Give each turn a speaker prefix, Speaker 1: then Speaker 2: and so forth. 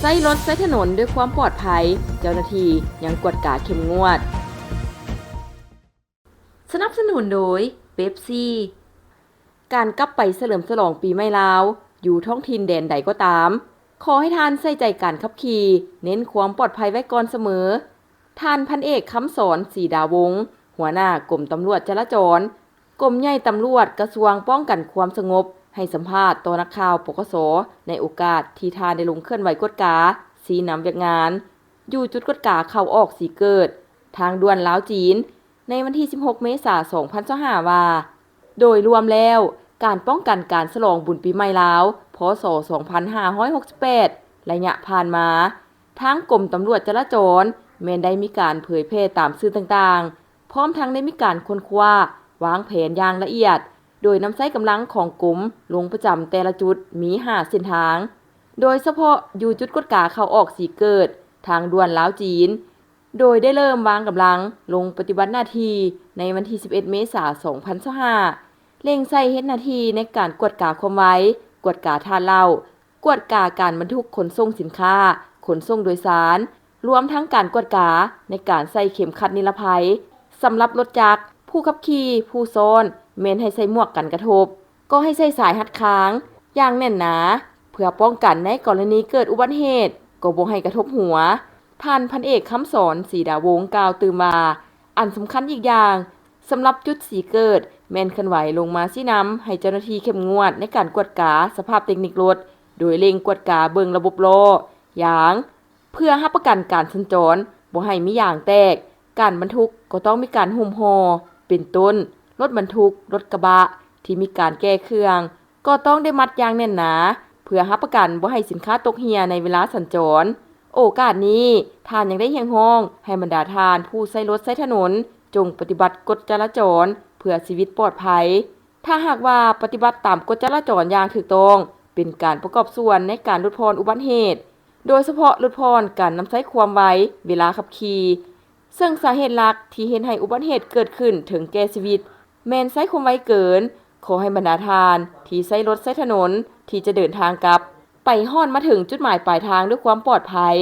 Speaker 1: ใช้รถใช้ถนนด้วยความปลอดภัยเจ้าหน้าที่ยังกวดกาเข้มงวดสนับสนุนโดยเป๊ปซี่การกลับไปเฉลิมฉลองปีใหม่ลาวอยู่ท้องถิ่นแดนใดก็ตามขอให้ท่านใส่ใจการขับขี่เน้นความปลอดภัยไว้ก่อนเสมอท่านพันเอกคำสอนศรีดาวงศ์หัวหน้ากรมตำรวจจราจรกรมใหญ่ตำรวจกระทรวงป้องกันความสงบให้สัมภาษณ์ต่อนักข่าวปกสในโอกาสที่ท่านได้ลงเคลื่อนไหวกวดกาสีนำเวียกงานอยู่จุดกวดกาเข้าออกสีเกิดทางด่วนลาวจีนในวันที่16เมษายน2025ว่าโดยรวมแล้วการป้องกันการฉลองบุญปีใหม่ลาวพ.ศ. 2568ระยะผ่านมาทางกรมตำรวจจราจรแม้นได้มีการเผยแพร่ตามสื่อต่างๆพร้อมทั้งได้มีการค้นคว้าวางแผนอย่างละเอียดโดยนำใช้กำลังของกรมลงประจำแต่ละจุดมี5เส้นทางโดยเฉพาะอยู่จุดกวดกาเข้าออกสีเกิดทางด่วนลาวจีนโดยได้เริ่มวางกำลังลงปฏิบัติหน้าที่ในวันที่11เมษายน2025เร่งใส่เฮ็ดหน้าที่ในการกวดกาความไว้กวดกาทานเหล้ากวดกาการบรรทุกขนส่งสินค้าขนส่งโดยสารรวมทั้งการกวดกาในการใส่เข็มขัดนิรภัยสำหรับรถจักรผู้ขับขี่ผู้ซ้อนแม้นให้ใส่หมวกกันกระทบก็ให้ใส่สายหัดค้างอย่างแน่นหนาเพื่อป้องกันในกรณีเกิดอุบัติเหตุก็บ่ให้กระทบหัวท่านพันเอกคำสอนศรีดาวงศ์กล่าวตื่นมาอันสำคัญอีกอย่างสำหรับจุดสีเกิดแม่นเคลื่อนไหวลงมาชี้นำให้เจ้าหน้าที่เข้มงวดในการกวดกาสภาพเทคนิครถโดยเร่งกวดกาเบิ่งระบบล้อยางเพื่อรับประกันการสัญจรบ่ให้มียางแตกการบรรทุกก็ต้องมีการหุ้มห่อเป็นต้นรถบรรทุกรถกระบะที่มีการแก้เครื่องก็ต้องได้มัดยางแน่นหนาเพื่อรับประกันบ่ให้สินค้าตกเหี่ยในเวลาสัญจรโอกาสนี้ท่านยังได้เรียกร้องให้บรรดาท่านผู้ใช้รถใช้ถนนจงปฏิบัติกฎจราจรเพื่อชีวิตปลอดภัยถ้าหากว่าปฏิบัติตามกฎจราจรอย่างถูกต้องเป็นการประกอบส่วนในการลดพรอุบัติเหตุโดยเฉพาะลดพรการนำใช้ความไวเวลาขับขี่ซึ่งสาเหตุหลักที่เฮ็ดให้อุบัติเหตุเกิดขึ้นถึงแก่ชีวิตแม้นใช้ความไวเกินขอให้บรรดาท่านที่ใช้รถใช้ถนนที่จะเดินทางกลับไปฮอดมาถึงจุดหมายปลายทางด้วยความปลอดภัย